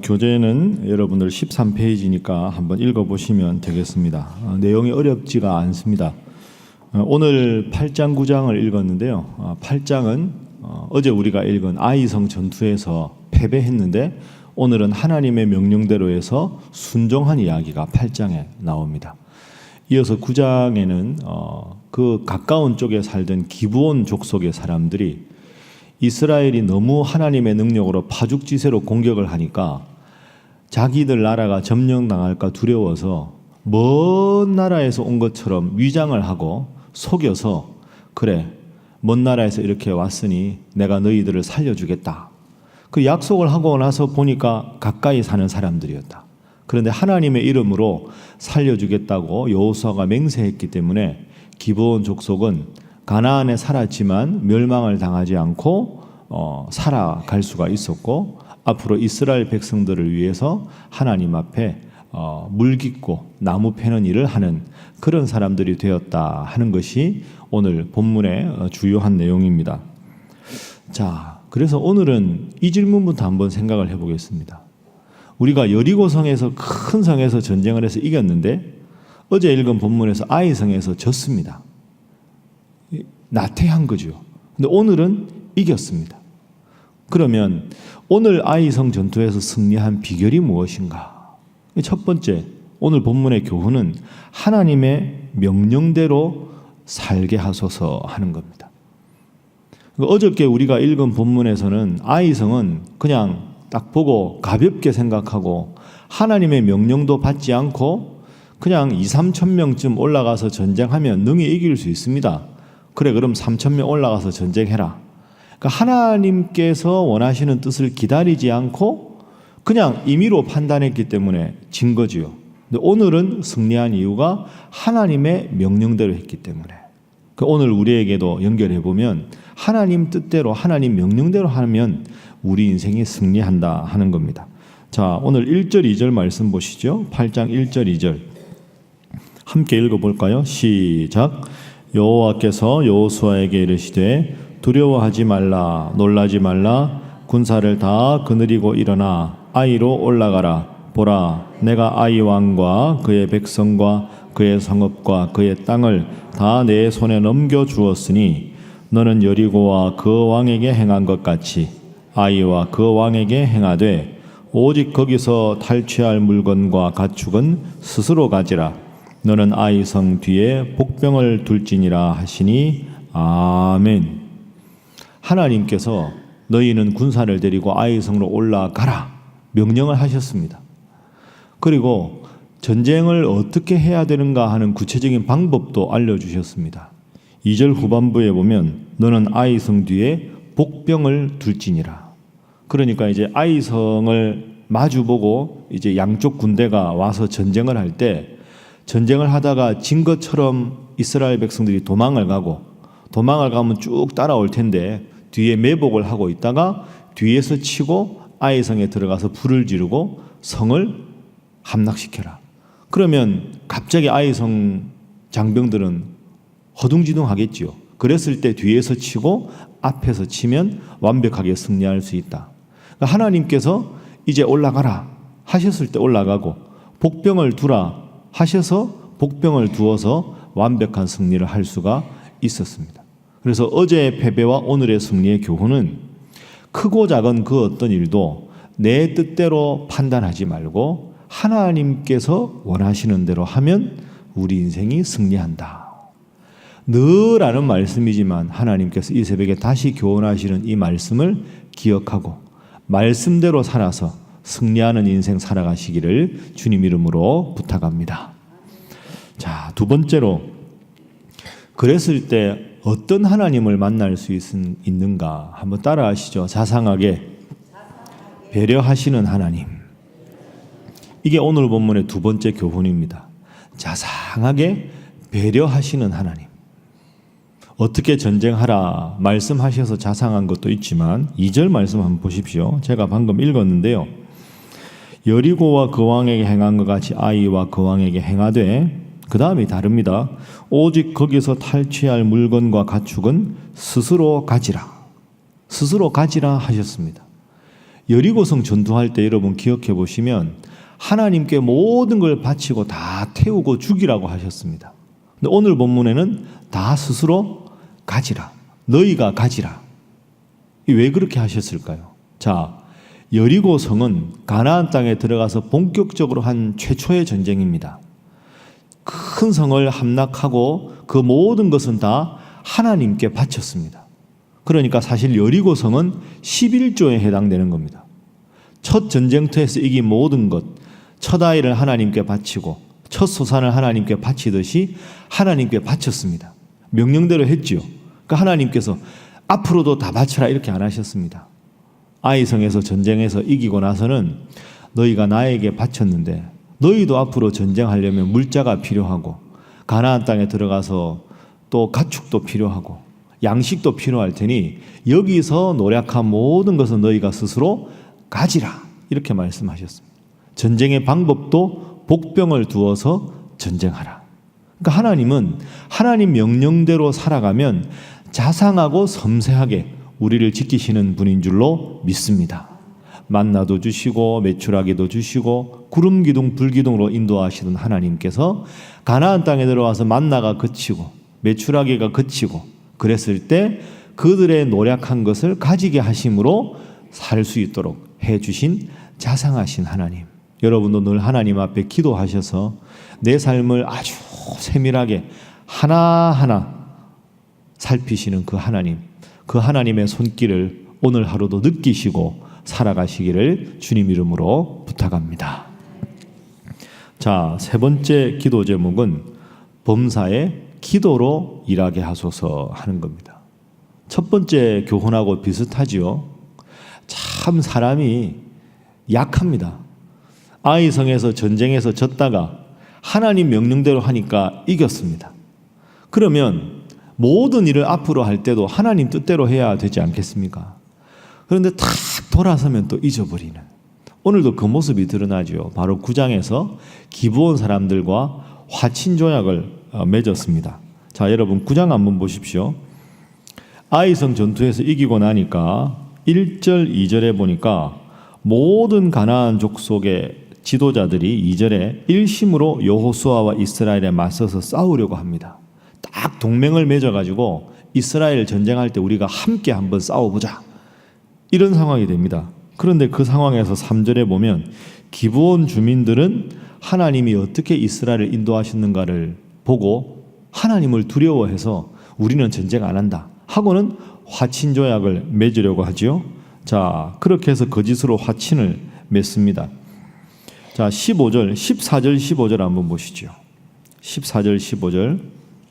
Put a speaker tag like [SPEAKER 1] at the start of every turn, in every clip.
[SPEAKER 1] 교재는 여러분들 13페이지니까 한번 읽어보시면 되겠습니다. 내용이 어렵지가 않습니다. 오늘 8장 9장을 읽었는데요. 8장은 어제 우리가 읽은 아이성 전투에서 패배했는데 오늘은 하나님의 명령대로 해서 순종한 이야기가 8장에 나옵니다. 이어서 9장에는 그 가까운 쪽에 살던 기브온 족속의 사람들이 이스라엘이 너무 하나님의 능력으로 파죽지세로 공격을 하니까 자기들 나라가 점령당할까 두려워서 먼 나라에서 온 것처럼 위장을 하고 속여서 그래 먼 나라에서 이렇게 왔으니 내가 너희들을 살려주겠다. 그 약속을 하고 나서 보니까 가까이 사는 사람들이었다. 그런데 하나님의 이름으로 살려주겠다고 여호수아가 맹세했기 때문에 기브온 족속은 가나안에 살았지만 멸망을 당하지 않고 살아갈 수가 있었고 앞으로 이스라엘 백성들을 위해서 하나님 앞에 물 깃고 나무 패는 일을 하는 그런 사람들이 되었다 하는 것이 오늘 본문의 주요한 내용입니다. 자, 그래서 오늘은 이 질문부터 한번 생각을 해보겠습니다. 우리가 여리고성에서 큰 성에서 전쟁을 해서 이겼는데 어제 읽은 본문에서 아이성에서 졌습니다. 나태한 거죠. 근데 오늘은 이겼습니다. 그러면 오늘 아이성 전투에서 승리한 비결이 무엇인가? 첫 번째, 오늘 본문의 교훈은 하나님의 명령대로 살게 하소서 하는 겁니다. 어저께 우리가 읽은 본문에서는 아이성은 그냥 딱 보고 가볍게 생각하고 하나님의 명령도 받지 않고 그냥 2-3천 명쯤 올라가서 전쟁하면 능히 이길 수 있습니다. 그래 그럼 3,000명 올라가서 전쟁해라. 그러니까 하나님께서 원하시는 뜻을 기다리지 않고 그냥 임의로 판단했기 때문에 진 거지요. 근데 오늘은 승리한 이유가 하나님의 명령대로 했기 때문에. 오늘 우리에게도 연결해 보면 하나님 뜻대로 하나님 명령대로 하면 우리 인생이 승리한다 하는 겁니다. 자, 오늘 1절 2절 말씀 보시죠. 8장 1절 2절 함께 읽어볼까요? 시작. 여호와께서 여호수아에게 이르시되 두려워하지 말라 놀라지 말라 군사를 다 거느리고 일어나 아이로 올라가라. 보라 내가 아이 왕과 그의 백성과 그의 성읍과 그의 땅을 다 내 손에 넘겨 주었으니 너는 여리고와 그 왕에게 행한 것 같이 아이와 그 왕에게 행하되 오직 거기서 탈취할 물건과 가축은 스스로 가지라. 너는 아이성 뒤에 복병을 둘지니라 하시니 아멘. 하나님께서 너희는 군사를 데리고 아이성으로 올라가라 명령을 하셨습니다. 그리고 전쟁을 어떻게 해야 되는가 하는 구체적인 방법도 알려주셨습니다. 2절 후반부에 보면 너는 아이성 뒤에 복병을 둘지니라. 그러니까 이제 아이성을 마주보고 이제 양쪽 군대가 와서 전쟁을 할 때 전쟁을 하다가 진 것처럼 이스라엘 백성들이 도망을 가면 쭉 따라올 텐데 뒤에 매복을 하고 있다가 뒤에서 치고 아이성에 들어가서 불을 지르고 성을 함락시켜라. 그러면 갑자기 아이성 장병들은 허둥지둥하겠지요. 그랬을 때 뒤에서 치고 앞에서 치면 완벽하게 승리할 수 있다. 그러니까 하나님께서 이제 올라가라 하셨을 때 올라가고 복병을 두라 하셔서 복병을 두어서 완벽한 승리를 할 수가 있었습니다. 그래서 어제의 패배와 오늘의 승리의 교훈은 크고 작은 그 어떤 일도 내 뜻대로 판단하지 말고 하나님께서 원하시는 대로 하면 우리 인생이 승리한다. 늘 하는 말씀이지만 하나님께서 이 새벽에 다시 교훈하시는 이 말씀을 기억하고 말씀대로 살아서 승리하는 인생 살아가시기를 주님 이름으로 부탁합니다. 자, 두 번째로 그랬을 때 어떤 하나님을 만날 수 있는가 한번 따라하시죠. 자상하게 배려하시는 하나님. 이게 오늘 본문의 두 번째 교훈입니다. 자상하게 배려하시는 하나님. 어떻게 전쟁하라 말씀하셔서 자상한 것도 있지만 2절 말씀 한번 보십시오. 제가 방금 읽었는데요. 여리고와 그 왕에게 행한 것 같이 아이와 그 왕에게 행하되 그 다음이 다릅니다. 오직 거기서 탈취할 물건과 가축은 스스로 가지라. 스스로 가지라 하셨습니다. 여리고성 전투할 때 여러분 기억해 보시면 하나님께 모든 걸 바치고 다 태우고 죽이라고 하셨습니다. 근데 오늘 본문에는 다 스스로 가지라. 너희가 가지라. 왜 그렇게 하셨을까요? 자, 여리고성은 가나안 땅에 들어가서 본격적으로 한 최초의 전쟁입니다. 큰 성을 함락하고 그 모든 것은 다 하나님께 바쳤습니다. 그러니까 사실 여리고성은 11조에 해당되는 겁니다. 첫 전쟁터에서 이긴 모든 것, 첫 아이를 하나님께 바치고 첫 소산을 하나님께 바치듯이 하나님께 바쳤습니다. 명령대로 했지요. 그러니까 하나님께서 앞으로도 다 바쳐라 이렇게 안 하셨습니다. 아이성에서 전쟁에서 이기고 나서는 너희가 나에게 바쳤는데 너희도 앞으로 전쟁하려면 물자가 필요하고 가나안 땅에 들어가서 또 가축도 필요하고 양식도 필요할 테니 여기서 노력한 모든 것은 너희가 스스로 가지라 이렇게 말씀하셨습니다. 전쟁의 방법도 복병을 두어서 전쟁하라. 그러니까 하나님은 하나님 명령대로 살아가면 자상하고 섬세하게 우리를 지키시는 분인 줄로 믿습니다. 만나도 주시고 메추라기도 주시고 구름 기둥 불 기둥으로 인도하시던 하나님께서 가나안 땅에 들어와서 만나가 그치고 메추라기가 그치고 그랬을 때 그들의 노력한 것을 가지게 하심으로 살 수 있도록 해주신 자상하신 하나님. 여러분도 늘 하나님 앞에 기도하셔서 내 삶을 아주 세밀하게 하나하나 살피시는 그 하나님, 그 하나님의 손길을 오늘 하루도 느끼시고 살아가시기를 주님 이름으로 부탁합니다. 자, 세 번째 기도 제목은 범사에 기도로 일하게 하소서 하는 겁니다. 첫 번째 교훈하고 비슷하지요. 참 사람이 약합니다. 아이성에서 전쟁에서 졌다가 하나님 명령대로 하니까 이겼습니다. 그러면 모든 일을 앞으로 할 때도 하나님 뜻대로 해야 되지 않겠습니까? 그런데 탁 돌아서면 또 잊어버리는, 오늘도 그 모습이 드러나죠. 바로 9장에서 기브온 사람들과 화친조약을 맺었습니다. 자, 여러분 9장 한번 보십시오. 아이성 전투에서 이기고 나니까 1절 2절에 보니까 모든 가나안 족속의 지도자들이 2절에 일심으로 여호수아와 이스라엘에 맞서서 싸우려고 합니다. 딱 동맹을 맺어가지고 이스라엘 전쟁할 때 우리가 함께 한번 싸워보자, 이런 상황이 됩니다. 그런데 그 상황에서 3절에 보면 기브온 주민들은 하나님이 어떻게 이스라엘을 인도하셨는가를 보고 하나님을 두려워해서 우리는 전쟁 안 한다 하고는 화친조약을 맺으려고 하죠. 자, 그렇게 해서 거짓으로 화친을 맺습니다. 자, 15절, 14절, 15절 한번 보시죠. 14절, 15절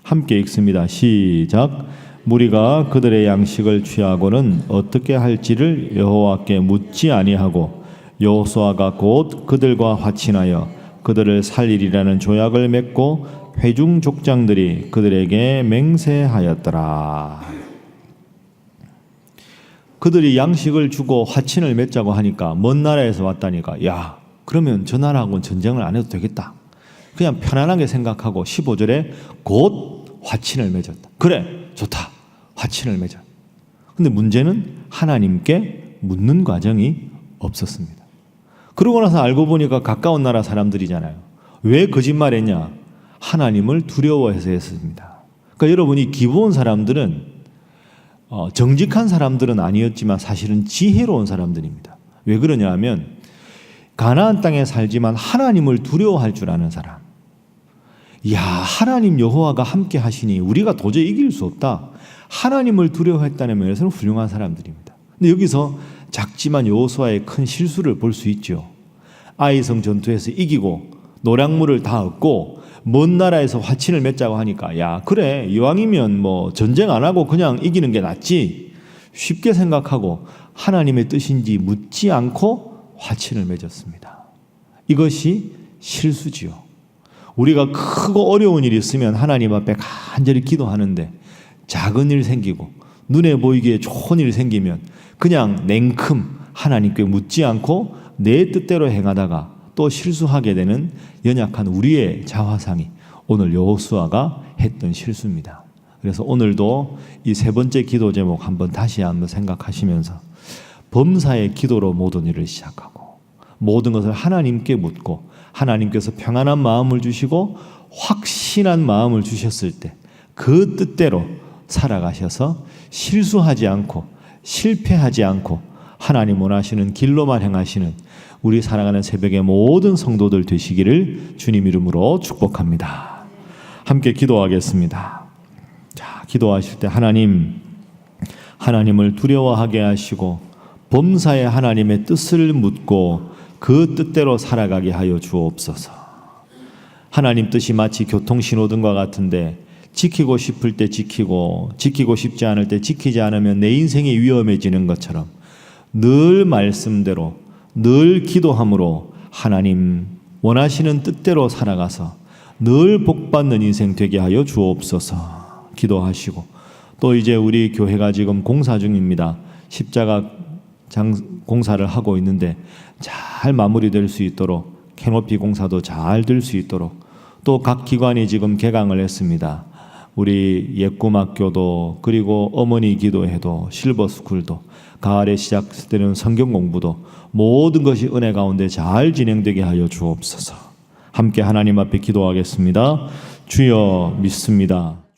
[SPEAKER 1] 함께 읽습니다. 시작. 무리가 그들의 양식을 취하고는 어떻게 할지를 여호와께 묻지 아니하고 여호수아가 곧 그들과 화친하여 그들을 살리리라는 조약을 맺고 회중 족장들이 그들에게 맹세하였더라. 그들이 양식을 주고 화친을 맺자고 하니까 먼 나라에서 왔다니까, 야, 그러면 저 나라하고는 전쟁을 안 해도 되겠다. 그냥 편안하게 생각하고 15절에 곧 화친을 맺었다. 그래, 좋다. 화친을 맺어. 근데 문제는 하나님께 묻는 과정이 없었습니다. 그러고 나서 알고 보니까 가까운 나라 사람들이잖아요. 왜 거짓말했냐? 하나님을 두려워해서 했습니다. 그러니까 여러분이 기브온 사람들은 정직한 사람들은 아니었지만 사실은 지혜로운 사람들입니다. 왜 그러냐 하면 가나안 땅에 살지만 하나님을 두려워할 줄 아는 사람. 야, 하나님 여호와가 함께 하시니 우리가 도저히 이길 수 없다. 하나님을 두려워했다는 면에서는 훌륭한 사람들입니다. 근데 여기서 작지만 여호수아의 큰 실수를 볼 수 있죠. 아이성 전투에서 이기고 노략물을 다 얻고 먼 나라에서 화친을 맺자고 하니까, 야, 그래, 이왕이면 뭐 전쟁 안 하고 그냥 이기는 게 낫지, 쉽게 생각하고 하나님의 뜻인지 묻지 않고 화친을 맺었습니다. 이것이 실수지요. 우리가 크고 어려운 일이 있으면 하나님 앞에 간절히 기도하는데 작은 일 생기고 눈에 보이기에 좋은 일 생기면 그냥 냉큼 하나님께 묻지 않고 내 뜻대로 행하다가 또 실수하게 되는 연약한 우리의 자화상이 오늘 여호수아가 했던 실수입니다. 그래서 오늘도 이 세 번째 기도 제목 한번 다시 한번 생각하시면서 범사의 기도로 모든 일을 시작하고 모든 것을 하나님께 묻고 하나님께서 평안한 마음을 주시고 확신한 마음을 주셨을 때 그 뜻대로 살아가셔서 실수하지 않고 실패하지 않고 하나님 원하시는 길로만 행하시는 우리 사랑하는 새벽의 모든 성도들 되시기를 주님 이름으로 축복합니다. 함께 기도하겠습니다. 자, 기도하실 때 하나님을 두려워하게 하시고 범사에 하나님의 뜻을 묻고 그 뜻대로 살아가게 하여 주옵소서. 하나님 뜻이 마치 교통신호등과 같은데 지키고 싶을 때 지키고 지키고 싶지 않을 때 지키지 않으면 내 인생이 위험해지는 것처럼 늘 말씀대로 늘 기도함으로 하나님 원하시는 뜻대로 살아가서 늘 복받는 인생 되게 하여 주옵소서. 기도하시고 또 이제 우리 교회가 지금 공사 중입니다. 십자가 공사를 하고 있는데 잘 마무리될 수 있도록 캐노피 공사도 잘 될 수 있도록 또 각 기관이 지금 개강을 했습니다. 우리 예꿈학교도 그리고 어머니 기도회도 실버스쿨도 가을에 시작되는 성경 공부도 모든 것이 은혜 가운데 잘 진행되게 하여 주옵소서. 함께 하나님 앞에 기도하겠습니다. 주여 믿습니다.